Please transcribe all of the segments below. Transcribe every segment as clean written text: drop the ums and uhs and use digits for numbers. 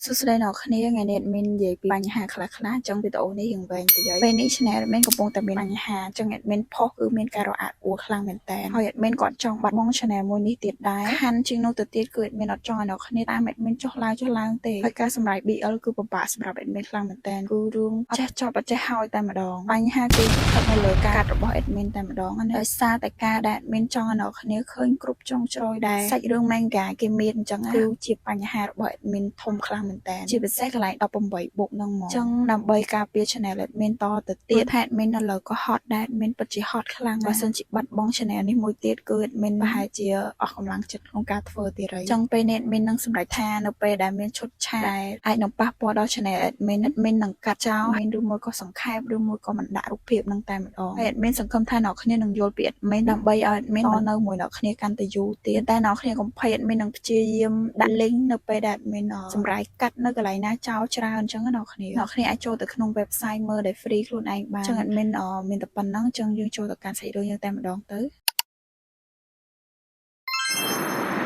សួស្តីអ្នកគ្នាថ្ងៃនេះadmin និយាយពីបញ្ហាខ្លះៗចង់វីដេអូនេះយើងវែងតិចពេលនេះ channel admin កំពុងតែមានបញ្ហាចង់ admin ផុសគឺមានការរអាក់អួរខ្លាំងមែនតើហើយ admin គាត់ចង់បាត់បង់ channel មួយនេះទៀតដែរខាន់ជាងនោះទៅទៀតគឺ admin អត់ចង់ឲ្យអ្នកគ្នាតាម admin ចុះឡើងទេហើយការសម្រេច BL គឺពិបាកសម្រាប់ admin ខ្លាំងមែនតើគឺរឿងអត់ចេះចប់អត់ចេះហើយតែម្ដងបញ្ហាគឺស្ថិតនៅលើការកាត់របស់ admin តែម្ដងណាដោយសារតែការដែល admin ចង់ឲ្យអ្នកគ្នាឃើញគ្រប់ចុងជ្រោយដែរសាច់រឿង manga គេមានអញ្ចឹងគឺជាបញ្ហារបស់ admin ធំខ្លាំងមែនតើជាពិសេសកន្លែង18បុកហ្នឹងមកអញ្ចឹងដើម្បីការពារ channel admin តទៅទៀតថា admin ឥឡូវក៏ hot ដែរ admin ពិតជា hot ខ្លាំងបើសិនជាបាត់បង់ channel នេះមួយទៀតគឺ admin ប្រហែលជាអស់កម្លាំងចិត្តក្នុងការធ្វើទៀតហើយអញ្ចឹងពេលនេះ admin នឹងសម្រេចថានៅពេលដែលមានឈុតឆាកអាចនឹងប៉ះពាល់ដល់ channel admin នឹងកាត់ចោលឬមួយក៏សង្ខេបឬមួយក៏មិនដាក់រូបភាពនឹងតែម្ដងហើយ admin សង្ឃឹមថាអ្នកគ្នានឹងយល់ពី admin ដើម្បីឲ្យ admin នៅមួយអ្នកគ្នាកាន់តែយូរទៀតតែអ្នកគ្នាកុំភ័យ admin នឹងព្យាយាមដាក់ link នៅពេលដែល admin សម្រេចកាត់នៅកន្លែងណាចោលច្រើនអញ្ចឹងអ្នកគ្នាអាចចូលទៅក្នុង website មើលដែល free ខ្លួនឯងបានអញ្ចឹង admin មានតែប៉ុណ្ណឹងអញ្ចឹងយើងចូលទៅកាន់សាច់រឿងយើងតែម្ដងទៅ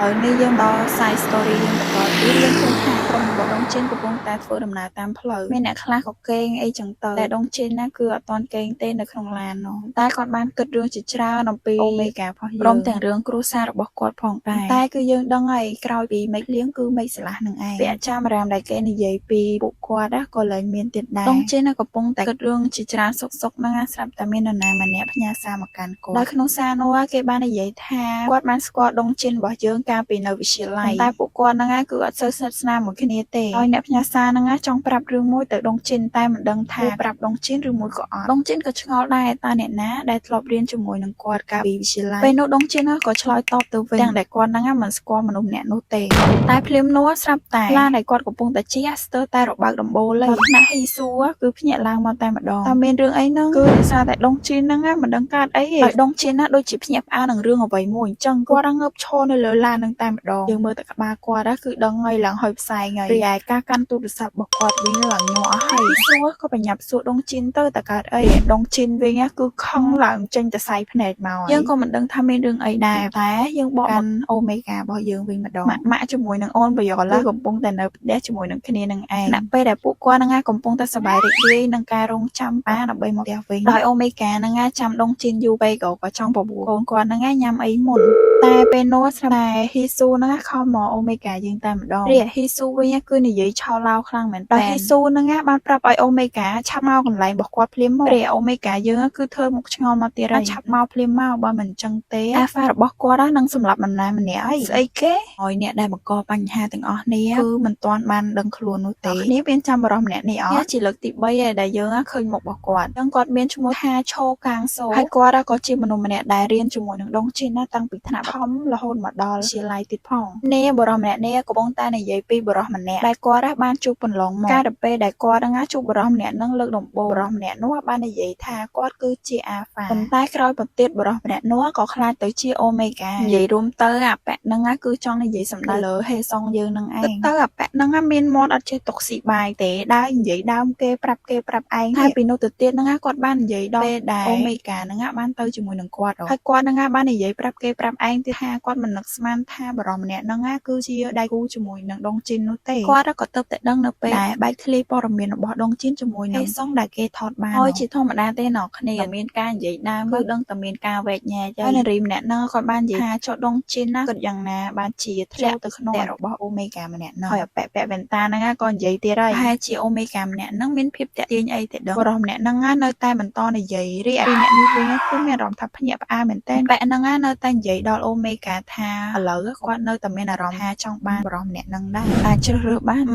ហើយនេះយើងដល់ side story យើងបន្តទៀតយើងឃើញថាក្រុមរបស់ដងជិនកំពុងតែធ្វើដំណើរតាមផ្លូវមានអ្នកខ្លះក៏គេងអីចឹងទៅតែដងជិនណាគឺអត់ទាន់គេងទេនៅក្នុងឡាននោះតែគាត់បានគិតរឿងជាច្រើនអំពីអូមេហ្គារបស់យើងព្រមទាំងរឿងគ្រួសាររបស់គាត់ផងដែរតែគឺយើងដឹងហើយក្រោយពីមេឃលៀងគឺមេឃស្រឡះនឹងឯងពាក្យចាំរាមដែលគេនិយាយពីពួកគាត់ណាក៏លែងមានទៀតដែរដងជិនកំពុងតែគិតរឿងជាច្រើនសុកហ្នឹងស្រាប់តែមាននរណាម្នាក់ផ្ញើសារមកកាន់គាត់ដោយក្នុងសារនោះគេបាននិយាយថាគាត់បានស្គាល់ដងជិនរបស់យើងកាលពីនៅវិទ្យាល័យតែពួកគាត់ហ្នឹងគឺអត់សូវស្និទ្ធស្នាលមួយគ្នាទេហើយអ្នកផ្ញើសារហ្នឹងចង់ប្រាប់រឿងមួយទៅដងជិនតែមិនដឹងថាប្រាប់ដងជិនឬមួយក៏អត់ដងជិនក៏ឆ្ងល់ដែរតើអ្នកណាដែលធ្លាប់រៀនជាមួយនឹងគាត់កាលពីវិទ្យាល័យពេលនោះដងជិនក៏ឆ្លើយតបទៅវិញទាំងដែលគាត់ហ្នឹងមិនស្គាល់មនុស្សម្នាក់នោះទេតែភ្លាមនោះស្រាប់តែឡានដែលគាត់កំពុងតែជិះស្ទើរតែរបើកដំបូលលេថ្នាក់ហ៊ីស៊ូគឺភ្ញាក់ឡើងមកតែម្ដងតើមានរឿងអីហ្នឹងគឺដោយសារតែដងជិនហ្នឹងមិនដឹងកើតអីទេហើយដងជិនណាដូចជាភ្ញាក់ផ្អើលនឹងរឿងអ្វីមួយអញ្ចឹងគាត់ងើបឈរនៅលើឡានហ្នឹងតែម្ដងយើងមើលតែក្បាលគាត់គឺដឹងហើយឡើងហើយផ្សែងហើយរីឯការកាន់ទូរស័ព្ទរបស់គាត់វិញឡើងញ័រអស់ហើយសួរក៏បញ្ញាប់សួរដងជីនទៅតើកើតអីដងជីនវិញគឺខឹងឡើងចេញទៅសៃភ្នែកមកយើងក៏មិនដឹងថាមានរឿងអីដែរតែយើងបកកាន់អូមេហ្គារបស់យើងវិញម្ដងម៉ាក់ជាមួយនឹងអូនបយ៉ឡាកំពុងតែនៅផ្ទះជាមួយនឹងគ្នានឹងឯងដល់ពេលដែលពួកគាត់នឹងកំពុងតែសប្បាយរីករាយនឹងការរងចាំប៉ាដើម្បីមកផ្ទះវិញដោយអូមេហ្គានឹងចាំដងជីនយូរពេកក៏ចង់បបួលកូនគាត់នឹងញ៉ាំអីមុនតែពេលនោះស្រាប់តែហ៊ីស៊ូនឹងខំមកអូមេហ្គាយើងតែម្ដងរីឯហ៊ីស៊ូវិញគឺនិយាយឆោឡោខ្លាំងមែនតើហ៊ីស៊ូនឹងបានប្រាប់ឲ្យអូមេហ្គាឆាប់មកកន្លែងរបស់គាត់ភ្លាមមករីឯអូមេហ្គាយើងគឺធ្វើមុខឆ្ងល់មកទៀតហើយឆាប់មកភ្លាមមកបើមិនអញ្ចឹងទេអាហ្វារបស់គាត់នឹងសម្លាប់នរណាម្នាក់ហើយស្អីគេហើយអ្នកដែលបង្កបញ្ហាទាំងអស់នេះគឺមិនទាន់បានដឹងខ្លួននោះទេគ្នាមានចាំបរិសម្នាក់នេះអត់ជាលើកទី3ហើយដែលយើងឃើញមុខរបស់គាត់អញ្ចឹងគាត់មានឈ្មោះថាឆូកាងសូហើយគាត់ក៏ជាមនុស្សម្នាក់ដែលរៀនជាមួយនឹងដងជីនតាំងពីថ្នាក់ធំរហូតមកដល់វិទ្យាល័យទៀតផងនេះបរិសម្នាក់នេះកំពុងតែនិយាយពីបរិសម្នាក់ដែលគាត់បានជួបកន្លងមកកាលពេលដែលគាត់ជួបបរិសម្នាក់នឹងលើកដំបូងបរិសម្នាក់នោះបាននិយាយថាគាត់គឺជាអាហ្វាប៉ុន្តែក្រោយបន្ទាប់បរិសម្នាក់នោះក៏ខ្លាចទៅជាអូមេហ្គានិយាយរួមទៅអាប៉ែកនឹងគឺចង់និយាយសម្ដៅលើហេសុងយើងនឹងឯងទៅអាប៉ែកនឹងមានមាត់អត់ចេះទុកស៊ីបាយទេដើរនិយាយដើមគេប្រាប់ឯងហើយពីនោះទៅទៀតនឹងគាត់បាននិយាយដល់ពេលដែលអូមេហ្គានឹងបានទៅជាមួយនឹងគាត់ហើយគាត់នឹងបាននិយាយប្រាប់ឯងទៀតថាគាត់មិននឹកស្មានថាបរិសម្នាក់នឹងគឺជាដៃគូជាមួយនឹងដងជីននោះទេគាត់ក៏ទៅតែដឹងនៅពេលដែលបែកធ្លាយព័ត៌មានរបស់ដងជីនជាមួយនឹងហេសុងដែលគេថតបានហើយជាធម្មតាទេអ្នកគ្នាមានការនិយាយដើមគឺដឹងតែមានការវែកញែកហើយនារីម្នាក់ហ្នឹងគាត់បាននិយាយថាចុះដងជីនណាគាត់យ៉ាងណាបានជាធ្លាក់ទៅក្នុងរបស់អូមេហ្គាម្នាក់ហ្នឹងហើយពាក់វ៉ែនតាហ្នឹងក៏និយាយទៀតហើយប្រហែលជាអូមេហ្គាម្នាក់ហ្នឹងមានភាពតាក់ទាញអីទៅដល់បរិសម្នាក់ហ្នឹងនៅតែបន្តនិយាយរីឯអ្នកនេះវិញគឺមានអារម្មណ៍ថាភ្ញាក់ផ្អើលមែនទែនបែកហ្នឹងនៅតែនិយាយដល់អូមេហ្គាថាឥឡូវគាត់នៅតែមានអារម្មណ៍ថាចង់បានបរិសម្នាក់ហ្នឹងដែរអាចជ្រើសរើសបាន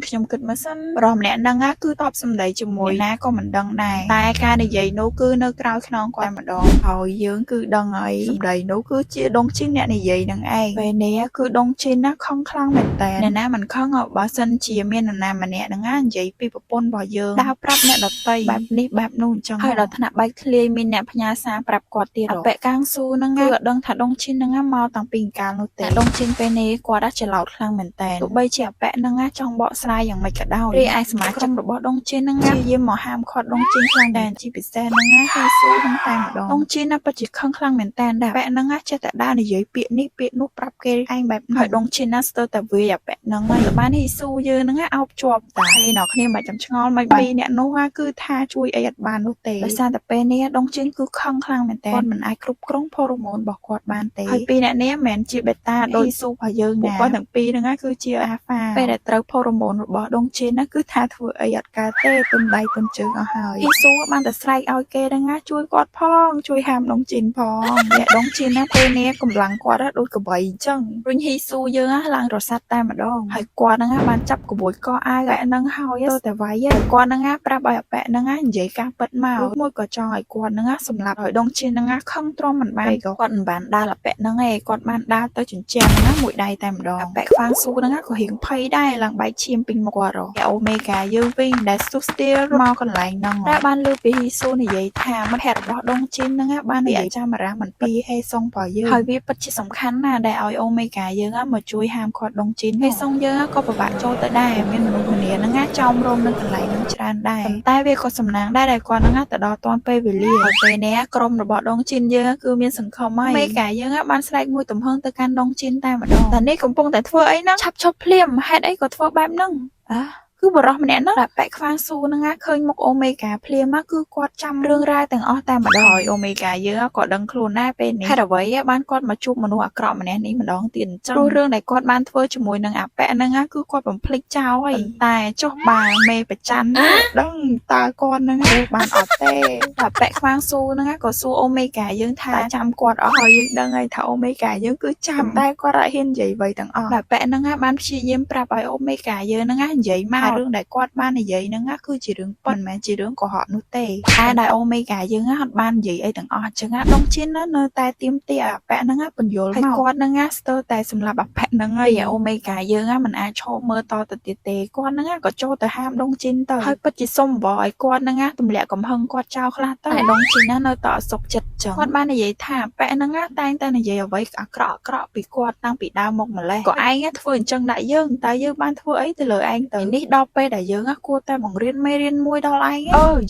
ខ្ញុំគិតមើលសិនបរិសម្នាក់ហ្នឹងគឺតបសម្ដីជាមួយណាក៏មិនដឹងដែរតែការនិយាយនោះគឺនៅក្រៅខ្នងគាត់ម្ដងហើយយើងគឺដឹងហើយសម្ដីនោះគឺជាដងជីនអ្នកនិយាយនឹងឯងពេលនេះគឺដងជីនណាខឹងខ្លាំងមែនតើអ្នកណាមិនខឹងបើសិនជាមាននរណាម្នាក់ អ្នកហ្នឹងនិយាយពីប្រពន្ធរបស់យើងដើរប្រាប់អ្នកដតីបែបនេះបែបនោះអញ្ចឹងហើយដល់ថ្នាក់បែកធ្លាយមានអ្នកផ្ញើសារប្រាប់គាត់ទៀតអពៈកាំងស៊ូហ្នឹងគឺអត់ដឹងថាដងឈិនហ្នឹងមកតាំងពីកាលនោះទេដងឈិនពេលនេះគាត់ច្រឡោតខ្លាំងមែនតើទោះបីជាអពៈហ្នឹងចង់បកស្រាយយ៉ាងម៉េចក៏ដោយរីឯសមាជិករបស់ដងឈិនហ្នឹងព្យាយាមមកហាមឃាត់ដងឈិនខ្លាំងដែរជាពិសេសហ្នឹងហ៊ីស៊ូហ្នឹងតែម្ដងដងឈិនពិតជាខឹងខ្លាំងមែនតើអពៈហ្នឹងចេះតែដើរនិយាយពាក្យនេះពាក្យនោះប្រាប់គេឯងបែបហ្នឹងហើយដងឈិនស្ទើរតែវាយអពៈហ្នឹងហើយបានហ៊ីស៊ូយើងហ្នឹងអោបជាប់តែអ្នកគ្នាមិនចាំឆ្ងល់មិនពីអ្នកនោះគឺថាជួយអីអត់បាននោះទេដោយសារតែពេលនេះដងជិនគឺខឹងខ្លាំងមែនតើគាត់មិនអាចគ្រប់គ្រងហូរ៉ូម៉ូនរបស់គាត់បានទេហើយពីរអ្នកនេះមិនមែនជាបេតាដោយស៊ូរបស់យើងណាគាត់ទាំងពីរហ្នឹងគឺជាអាហ្វាពេលដែលត្រូវហូរ៉ូម៉ូនរបស់ដងជិនគឺថាធ្វើអីអត់កើតទេទុនដៃទុនជើងអស់ហើយហ៊ីស៊ូបានតែស្រែកឲ្យគេហ្នឹងជួយគាត់ផងជួយហាមដងជិនផងអ្នកដងជិនពេលនេះកម្លាំងគាត់ដូចកបីអញ្ចឹងរុញហ៊ីស៊ូយើងឡើងរសាត់តែម្ដងហើយគាត់ហ្នឹងបានចាប់ក្បួយកអាវហ្នឹងហើយទៅតែវាយគាត់ហ្នឹងប្រាប់ឲ្យអពៈហ្នឹងនិយាយការពិតមកមួយក៏ចង់ឲ្យគាត់ហ្នឹងសម្លាប់ឲ្យដងឈិនហ្នឹងខឹងទ្រាំមិនបានក៏គាត់មិនបានដាល់អពៈហ្នឹងឯងគាត់បានដាល់ទៅជញ្ជាំងហ្នឹងមួយដៃតែម្ដងអពៈខ្វាងស៊ូហ្នឹងក៏រៀងភ័យដែរឡើងបែកឈាមពេញមុខគាត់អូមេហ្គាយើងវិញដែលស៊ូស្ទៀលមកកន្លែងហ្នឹងតែបានលើពីហ៊ីស៊ូនិយាយថាមិត្តភក្តិរបស់ដងឈិនហ្នឹងបាននិយាយចាំរ៉ាមិនពីហេសុងរបស់យើងហើយវាពិតជាសំខាន់ណាស់ដែលឲ្យអូមេហ្គាយើងមកជួយហាមឃាត់ដងឈិនហេសុងយើងក៏ពិបាកចូលទៅដែរមានមនុស្សម្នាហ្នឹងចោមរោមនៅកន្លែងហ្នឹងច្រើនដែរតែវាក៏សំណាងដែរដែលគាត់ហ្នឹងទៅដល់តាន់ពេលវេលាហើយពេលនេះក្រុមរបស់ដងជិនយើងគឺមានសង្ឃឹមហើយមេកាយើងបានស្រែកមួយទំហឹងទៅកាន់ដងជិនតែម្ដងតែនេះកំពុងតែធ្វើអីហ្នឹងឆាប់ឈប់ភ្លាមហេតុអីក៏ធ្វើបែបហ្នឹងគឺបរោះម្នាក់ហ្នឹងបែកខ្វាងស៊ូហ្នឹងឃើញមុខអូមេហ្គាភ្លាមគឺគាត់ចាំរឿងរ៉ាវទាំងអស់តែម្ដងហើយអូមេហ្គាយើងក៏ដឹងខ្លួនដែរពេលនេះហេតុអ្វីបានគាត់មកជួបមនុស្សអាក្រក់ម្នាក់នេះម្ដងទៀតអញ្ចឹងព្រោះរឿងដែលគាត់បានធ្វើជាមួយនឹងអាប៉ែហ្នឹងគឺគាត់បំភ្លេចចោលហើយតែចុះបាមេប្រច័ណ្ឌដឹងតើគាត់ហ្នឹងបានអត់ទេតែប៉ែខ្វាងស៊ូហ្នឹងក៏សួរអូមេហ្គាយើងថាចាំគាត់អស់ហើយយើងដឹងហើយថាអូមេហ្គាយើងគឺចាំតែគាត់អត់ហ៊ាននិយាយអ្វីទាំងអស់តែប៉ែហ្នឹងបានព្យាយាមប្រាប់ឲ្យអូមេហ្គាយើងហ្នឹងនិយាយមករឿងដែលគាត់បាននិយាយហ្នឹងគឺជារឿងប៉ុនមិនមែនជារឿងកុហកនោះទេតែដែលអូមេហ្គាយើងអត់បាននិយាយអីទាំងអស់អញ្ចឹងដងជិននៅតែទៀមទាអាប៉ែហ្នឹងបញ្យល់មកគាត់ហ្នឹងស្ទើរតែសម្រាប់អាប៉ែហ្នឹងហើយអូមេហ្គាយើងមិនអាចឈប់មើលតទៅទៀតទេគាត់ហ្នឹងក៏ចូលទៅហាមដងជិនទៅហើយពិតជាសុំបបឲ្យគាត់ហ្នឹងទម្លាក់កំហឹងគាត់ចោលខ្លះទៅតែដងជិននៅតែអត់សុខចិត្តចឹងគាត់បាននិយាយថាប៉ែហ្នឹងតែងតែនិយាយអ្វីអាក្រក់ពីគាត់តាំងពីដើមមកម្លេះក៏ឯងធ្វើអញ្ចឹងដាក់យើងតែយើងបានធ្វើអីទៅលើឯងទៅនេះដល់ពេលដែលយើងគួរតែបង្រៀនមេរៀនមួយដល់ឯង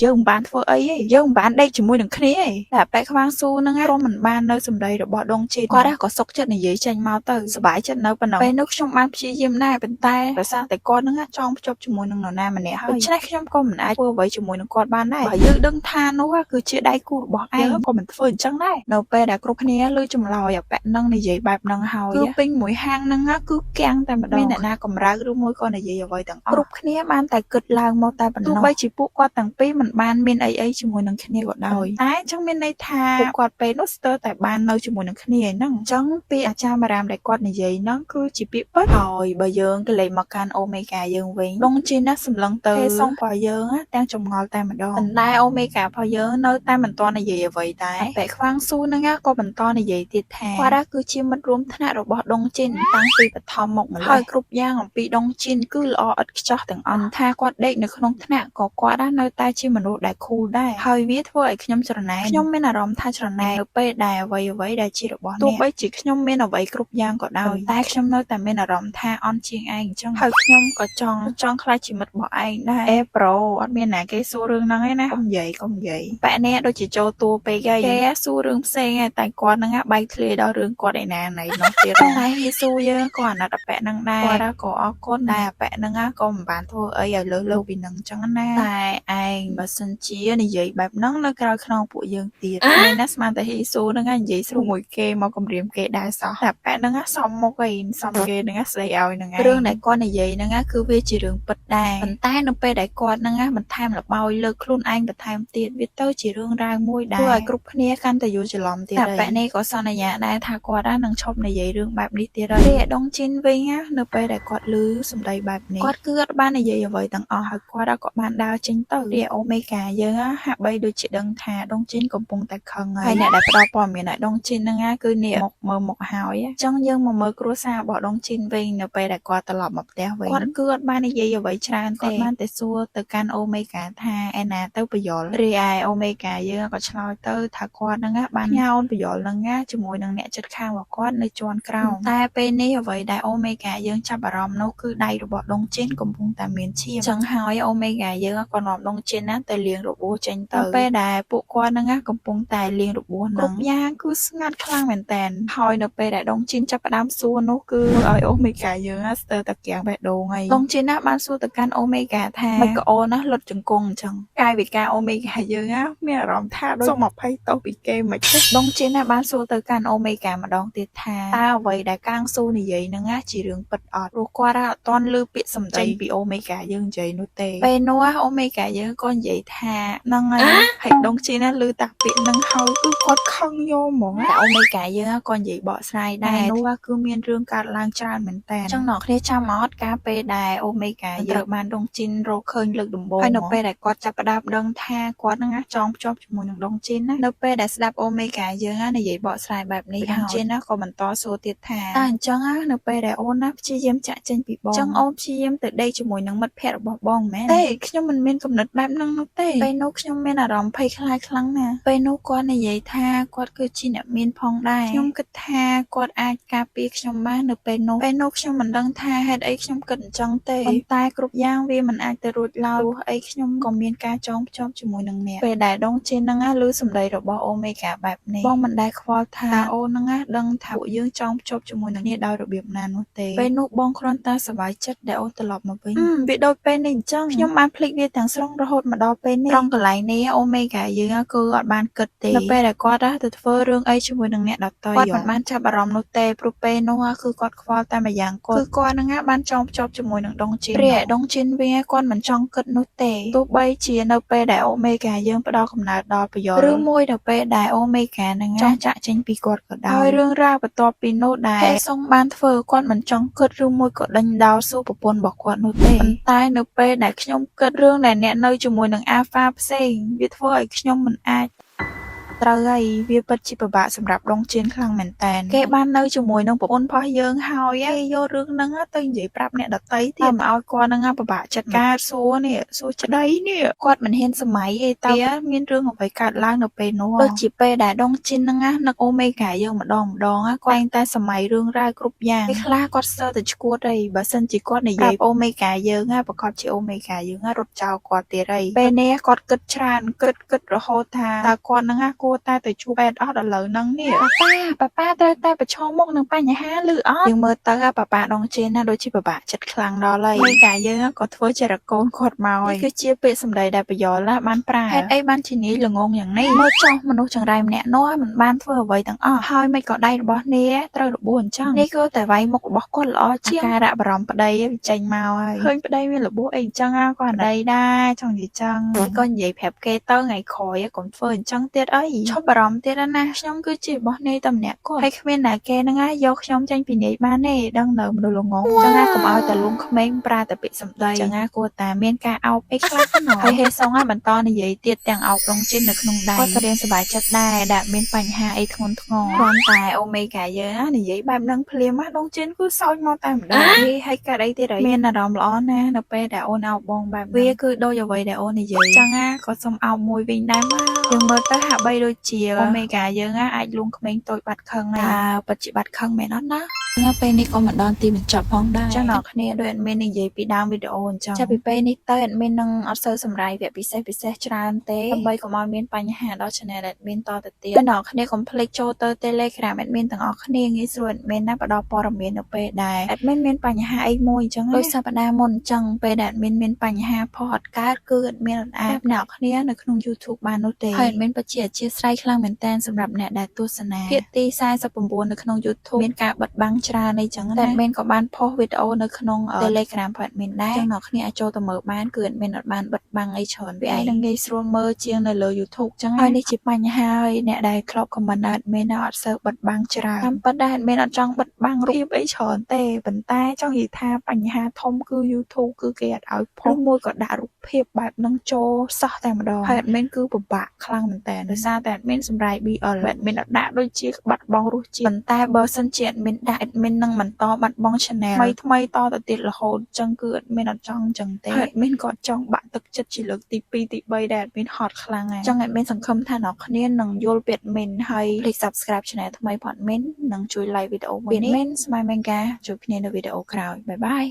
យើងមិនបានធ្វើអីទេយើងមិនបានដេកជាមួយនឹងគ្នាទេតែប៉ែខ្វាងស៊ូហ្នឹងរំមិនបាននៅសម្ដីរបស់ដងជិនគាត់ក៏សុកចិត្តនិយាយចេញមកទៅសប្បាយចិត្តនៅប៉ុណ្ណឹងពេលនោះខ្ញុំបានព្យាយាមដែរប៉ុន្តែដោយសារតែគាត់ហ្នឹងចង់ភ្ជាប់ជាមួយនឹងនរណាម្នាក់ហើយដូច្នេះខ្ញុំក៏មិនអាចធ្វើអ្វីជាមួយនឹងគាត់បានដែរបើយើងដឹងថានោះគឺជាដៃគូរបស់ឯងក៏មិនធ្វើអញ្ចឹងដែរនៅពេលដែលគ្រប់គ្នាលើចម្លើយអាប៉ែហ្នឹងនិយាយបែបហ្នឹងហើយគឺពេញមួយហាងហ្នឹងគឺគាំងតែម្ដងមានអ្នកណាកម្រើកឬមួយក៏និយាយអ្វីទាំងអស់គ្រប់គ្នាបានតែគិតឡើងមកតែប៉ុណ្ណោះទោះបីជាពួកគាត់ទាំងពីរមិនបានមានអីជាមួយនឹងគ្នាក៏ដោយតែអញ្ចឹងមានន័យថាពួកគាត់ពេលនោះស្ទើរតែបាននៅជាមួយនឹងគ្នាហ្នឹងអញ្ចឹងពាក្យអាចារ្យបារាមដែលគាត់និយាយហ្នឹងគឺជាពាក្យពិតហើយបើយើងក៏លេងមកកាន់អូមេហ្គាយើងវិញដងជិនសម្លឹងទៅសុំរបស់យើងទាំងចម្ងល់តែម្ដងប៉ុន្តែអូមេហ្គារបស់យើងនៅតែមិនទាន់និយាយអ្វីដែរបែកខ្វាងស៊ូហ្នឹងក៏បន្តនិយាយទៀតថាគាត់គឺជាមិត្តរួមថ្នាក់របស់ដងជិនតាំងពីបឋមមកម្ល៉េះហើយគ្រប់យ៉ាងអំពីដងជិនគឺល្អឥតខ្ចោះទាំងអស់ថាគាត់ដេកនៅក្នុងថ្នាក់ក៏គាត់នៅតែជាមនុស្សដែលខូលដែរហើយវាធ្វើឲ្យខ្ញុំច្រណែនខ្ញុំមានអារម្មណ៍ថាច្រណែននៅពេលដែលអ្វីដែលជារបស់ទោះបីជាខ្ញុំមានអ្វីគ្រប់យ៉ាងក៏ដោយតែខ្ញុំនៅតែមានអារម្មណ៍ថាអន់ជាងឯងអញ្ចឹងហើយខ្ញុំក៏ចង់ខ្លាចជាមិត្តរបស់ឯងដែរប្រូអត់មានណាគេសួររឿងហ្នឹងឯណាកុំនិយាយប៉ែនេះដូចជាចូលតួពេកហើយគេសួររឿងផ្សេងតែគាត់ហ្នឹងបែកធ្លាយដល់រឿងគាត់ឯណាណៃនោះទៀតតែគេសួរយើងក៏អាណិតអាប៉ែហ្នឹងដែរគាត់ក៏អរគុណដែរអាប៉ែហ្នឹងក៏មិនបានធ្វើអីឲ្យលើពីហ្នឹងអញ្ចឹងណាតែឯងបើសិនជានិយាយបែបហ្នឹងនៅក្រៅខ្នងពួកយើងទៀតមានណាស្មានតែហ៊ីស៊ូហ្នឹងនិយាយស្រួលមួយគេមកគំរាមគេដែរសោះតែប៉ែហ្នឹងសំមុខឯងសំគេហ្នឹងស្ដីឲ្យហ្នឹងរឿងដែលគាត់និយាយហ្នឹងគឺវាជារឿងពិតដែរប៉ុន្តែនៅពេលដែលគាត់ហ្នឹងបន្ថែមលបោយលើកខ្លួនឯងបន្ថែមទៀតវាទៅជារឿងរ៉ាវមួយដែរធ្វើឲ្យគ្រប់គ្នាកាន់តែយល់ច្រឡំទៀតហើយតែប៉ែនេះក៏សន្យាដែរថាគាត់នឹងឈប់និយាយរឿងបែបនេះទៀតហើយឯដងជិនវិញនៅពេលដែលគាត់ឮសម្ដីបែបនេះគាត់គឺអត់បាន បាននិយាយអ្វីទាំងអស់ហើយគាត់ក៏បានដើរចេញទៅរីឯអូមេហ្គាយើងហាក់បីដូចជាដឹងថាដងជីនកំពុងតែខឹងហើយអ្នកដែលផ្ដល់ព័ត៌មានឲ្យដងជីនហ្នឹងគឺនេះមកមើលមកហើយអញ្ចឹងយើងមកមើលគ្រួសាររបស់ដងជីនវិញនៅពេលដែលគាត់ត្រឡប់មកផ្ទះវិញគាត់គឺអត់បាននិយាយអ្វីច្រើនទេគាត់បានតែសួរទៅកាន់អូមេហ្គាថាឯណាទៅបយលរីឯអូមេហ្គាយើងក៏ឆ្លើយទៅថាគាត់ហ្នឹងបានញ៉ោនបយលហ្នឹងជាមួយនឹងអ្នកជិតខាងរបស់គាត់នៅជាន់ក្រោមតែពេលនេះអ្វីដែលអូមេហ្គាយើងចាប់អារម្មណ៍នោះគឺដៃរបស់ដងជីនកំពុងតែមានឈាមចឹងហើយអូមេហ្គាយើងក៏នាំដងជីនណាទៅលាងរបួសចេញទៅពេលដែលពួកគាត់ហ្នឹងកំពុងតែលាងរបួសហ្នឹងគ្រប់យ៉ាងគឺស្ងាត់ខ្លាំងមែនតើហើយនៅពេលដែលដងជីនចាប់ផ្ដើមសួរនោះគឺឲ្យអូមេហ្គាយើងស្ទើរតែកៀងបេះដូងហើយដងជីនណាបានសួរទៅកាន់អូមេហ្គាថាមិនក៏អូនណាលុតជង្គង់អញ្ចឹងកាយវិការអូមេហ្គាយើងមានអារម្មណ៍ថាដូចសុំអភ័យទោសពីគេមិនទេដងជីនណាបានសួរទៅកាន់អូមេហ្គាម្ដងទៀតថាតើអ្វីដែលកាងស៊ូនិយាយហ្នឹងជារឿងពិតអត់ព្រោះគាត់អត់ទាន់ឮពាក្យសម្ដីពីអូមេហ្គាយើងនិយាយនោះទេពេលនោះអូមេហ្គាយើងក៏និយាយថាហ្នឹងហើយដងជីនណាឮតាពាក្យហ្នឹងហើយគឺគាត់ខឹងយកហ្មងតែអូមេហ្គាយើងក៏និយាយបកស្រាយដែរនោះគឺមានរឿងកើតឡើងច្រើនមែនតើអញ្ចឹងអ្នកគ្នាចាំអត់ការពេលដែលអូមេហ្គាយើងត្រូវបានដងជីនរកឃើញលើកដំបូងហើយនៅពេលដែលគាត់ចាប់ផ្ដើមដឹងថាគាត់ហ្នឹងចងភ្ជាប់ជាមួយនឹងដងជីនណានៅពេលដែលស្ដាប់អូមេហ្គាយើងនិយាយបកស្រាយបែបនេះដងជីនក៏បន្តសួរទៀតថាតើអញ្ចឹងនៅពេលដែលអូនព្យាយាមចាក់ចេញពីបងអញ្ចឹងអូនព្យាយាមទៅដេកជាមួយនឹងមិត្តភក្តិរបស់បងមែនទេខ្ញុំមិនមានគំនិតបែបហ្នឹងនោះទេពេលនោះខ្ញុំមានអារម្មណ៍ភ័យខ្លាចខ្លាំងណាស់ពេលនោះគាត់និយាយថាគាត់គឺជាអ្នកមានផងដែរខ្ញុំគិតថាគាត់អាចការពារខ្ញុំបាននៅពេលនោះខ្ញុំមិនដឹងថាហេតុអីខ្ញុំគិតអញ្ចឹងទេប៉ុន្តែគ្រប់យ៉ាងវាមិនអាចទៅរួចឡើយព្រោះអីខ្ញុំក៏មានការចងភ្ជាប់ជាមួយនឹងអ្នកពេលដែលដងជីនហ្នឹងឮសម្ដីរបស់អូមេហ្គាបែបនេះបងមិនដែលខ្វល់ថាអូនហ្នឹងដឹងថាពួកយើងចងភ្ជាប់ជាមួយនឹងគ្នាដោយរបៀបណានោះទេពេលនោះបងគ្រាន់តែសប្បាយចិត្តដែលអូនត្រឡប់មកវិញវាដូចពេលនេះអញ្ចឹងខ្ញុំបានភ្លេចវាទាំងស្រុងរហូតមកដល់ពេលនេះត្រង់កន្លែងនេះអូមេហ្គាយើងគឺអត់បានគិតទេនៅពេលដែលគាត់ទៅធ្វើរឿងអីជាមួយនឹងអ្នកដទៃគាត់មិនបានចាប់អារម្មណ៍នោះទេព្រោះពេលនោះគឺគាត់ខ្វល់តែម្យ៉ាងគាត់គឺគាត់ហ្នឹងបានចងភ្ជាប់ជាមួយនឹងដងជីនរីឯដងជីនវាគាត់មិនចង់គិតនោះទេទោះបីជានៅពេលដែលអូមេហ្គាយើងផ្ដល់កំណើតដល់ប្រយោជន៍ឬមួយនៅពេលដែលអូមេហ្គាហ្នឹងចង់ចាក់ចេញពីគាត់ក៏ដោយហើយរឿងរ៉ាវបន្ទាប់ពីនោះដែលហេសុងបានធ្វើគាត់មិនចង់គិតឬមួយក៏ដេញដោលសួរប្រពន្ធរបស់គាត់នោះទេប៉ុន្តែនៅពេលដែលខ្ញុំគិតរឿងដែលអ្នកនៅជាមួយនឹងអាហ្វាផ្សេងវាធ្វើឲ្យខ្ញុំមិនអាចត្រូវហើយវាពិតជាពិបាកសម្រាប់ដងជីនខ្លាំងមែនតើគេបាននៅជាមួយនឹងប្រពន្ធរបស់យើងហើយគេយករឿងហ្នឹងទៅនិយាយប្រាប់អ្នកដទៃទៀតមកឲ្យគាត់ហ្នឹងពិបាកចិត្តការសួរច្ដីនេះគាត់មិនហ៊ានសម័យទេតើមានរឿងអ្វីកើតឡើងនៅពេលនោះដូចជាពេលដែលដងជីនហ្នឹងនឹកអូមេហ្គាយើងម្ដងគាត់តែងតែសម័យរឿងរ៉ាវគ្រប់យ៉ាងពេលខ្លះគាត់ស្ទើរតែឈួតហើយបើសិនជាគាត់និយាយអូមេហ្គាយើងប្រកាសជាអូមេហ្គាយើងរត់ចោលគាត់ទៀតហើយពេលនេះគាត់គិតច្រើនគិតរហូតថាតើគាត់ហ្នឹងគួរតែទៅជួបពេទ្យអត់ឥឡូវហ្នឹងនេះប៉ាត្រូវតែប្រឈមមុខនឹងបញ្ហាឬអត់យើងមើលទៅប៉ាដងជីនដូចជាពិបាកចិត្តខ្លាំងដល់ហើយមេកាយើងក៏ធ្វើជារកូនគាត់មកហើយគឺជាពាក្យសម្ដីដែលប្រយោលបានប្រើហេតុអីបានជានាយល្ងងយ៉ាងនេះមើលចោះមនុស្សចង្រៃម្នាក់នោះមិនបានធ្វើអ្វីទាំងអស់ហើយមិនក៏ដៃរបស់នាយត្រូវរបួសអញ្ចឹងនេះគឺតែវាយមុខរបស់គាត់ល្អជាងការៈបារម្ភប្តីវាចេញមកហើយឃើញប្តីមានរបួសអីអញ្ចឹងគាត់ប្តីដែរចង់និយាយចឹងក៏និយាយប្រាប់គេទៅថ្ងៃក្រោយកុំធ្វើអញ្ចឹងទៀតអីឈប់បារម្ភទៀតណាខ្ញុំគឺជារបស់នាយតែម្នាក់គាត់ហើយគ្មានណាគេហ្នឹងយកខ្ញុំចេញពីនាយបានទេដឹងនៅមនុស្សល្ងងចឹងកុំឲ្យតែលួងក្មេងប្រើតែពាក្យសម្ដីចឹងគួរតែមានការអោបអីខ្លះហ្នឹងហើយហេសុងបន្តនិយាយទៀតទាំងអោបរងជិននៅក្នុងដៃគាត់ក៏រៀនសប្បាយចិត្តដែរដែលមានបញ្ហាអីធ្ងន់ធ្ងរគ្រាន់តែអូមេហ្គាយើងនិយាយបែបហ្នឹងភ្លាមដងជិនគឺសោចមកតែម្ដងហើយកើតអីទៀតហើយមានអារម្មណ៍ល្អណាស់នៅពេលដែលអូនអោបបងបែបវាគឺដូចអ្វីដែលអូននិយាយចឹងក៏សុំអោបមួយវិញដែរមកយើងមើលទៅហាក់បីដូចជាអូមេហ្គាយើងអាចលួងក្មេងតូចបាត់ខឹងពិតជាបាត់ខឹងមែនអត់ណាពេលនេះក៏មិនដល់ទីបញ្ចប់ផងដែរចឹងអ្នកគ្នាដូច admin និយាយពីដើមវីដេអូអញ្ចឹងចាប់ពីពេលនេះទៅ admin នឹងអត់សូវសម្រាយវគ្គពិសេសច្រើនទេដើម្បីកុំឲ្យមានបញ្ហាដល់ channel admin តទៅទៀតអ្នកគ្នាកុំភ្លេចចូលទៅ Telegram admin ទាំងអស់គ្នាងាយស្រួល admin ណាផ្ដល់ព័ត៌មាននៅពេលដែល admin មានបញ្ហាអីមួយអញ្ចឹងដូចសប្តាហ៍មុនអញ្ចឹងពេលដែល admin មានបញ្ហាផុសអត់កើតគឺ admin អត់អាចអ្នកគ្នានៅក្នុង YouTube បាននោះទេហើយ admin ពិតជាអធិស្ ស្រ័យខ្លាំងមែនតើសម្រាប់អ្នកដែលទស្សនាភាគទី49នៅក្នុង YouTube មានការបិទបាំងច្រើនអីចឹងតែ admin ក៏បានផុសវីដេអូនៅក្នុង Telegram ផង admin ដែរចឹងអ្នកគ្នាអាចចូលទៅមើលបានគឺ admin អត់បានបិទបាំងអីច្រើនវាឯងនឹងងាយស្រួលមើលជាងនៅលើ YouTube ចឹងហើយនេះជាបញ្ហាហើយអ្នកដែលធ្លាប់ comment ថា admin អត់សូវបិទបាំងច្រើនតាមពិតដែរ admin អត់ចង់បិទបាំងរូបភាពអីច្រើនទេប៉ុន្តែចង់និយាយថាបញ្ហាធំគឺ YouTube គឺគេអត់ឲ្យផុសមួយក៏ដាក់រូបភាពបែបហ្នឹងចូលសោះតែម្ដងហើយ admin គឺពិបាកខ្លាំងមែនតើដោយសារតែ admin សម្រាប់ BL admin អត់ដាក់ដូចជាបាត់បង់រសជាតិប៉ុន្តែបើសិនជា admin ដាក់ admin នឹងបន្តបាត់បង់ channel ថ្មីតទៅទៀតរហូតចឹងគឺ admin អត់ចង់ចឹងទេហើយ admin ក៏ចង់បាក់ទឹកចិត្តជាលើកទី2ទី3ដែល admin ហត់ខ្លាំងហើយចឹង admin សង្ឃឹមថាអ្នកគ្នានឹងយល់ពី admin ហើយ please subscribe channel ថ្មីផង admin និងជួយ like វីដេអូមួយនេះ admin ស្មៃមេងកាជួបគ្នានៅវីដេអូក្រោយបាយបាយ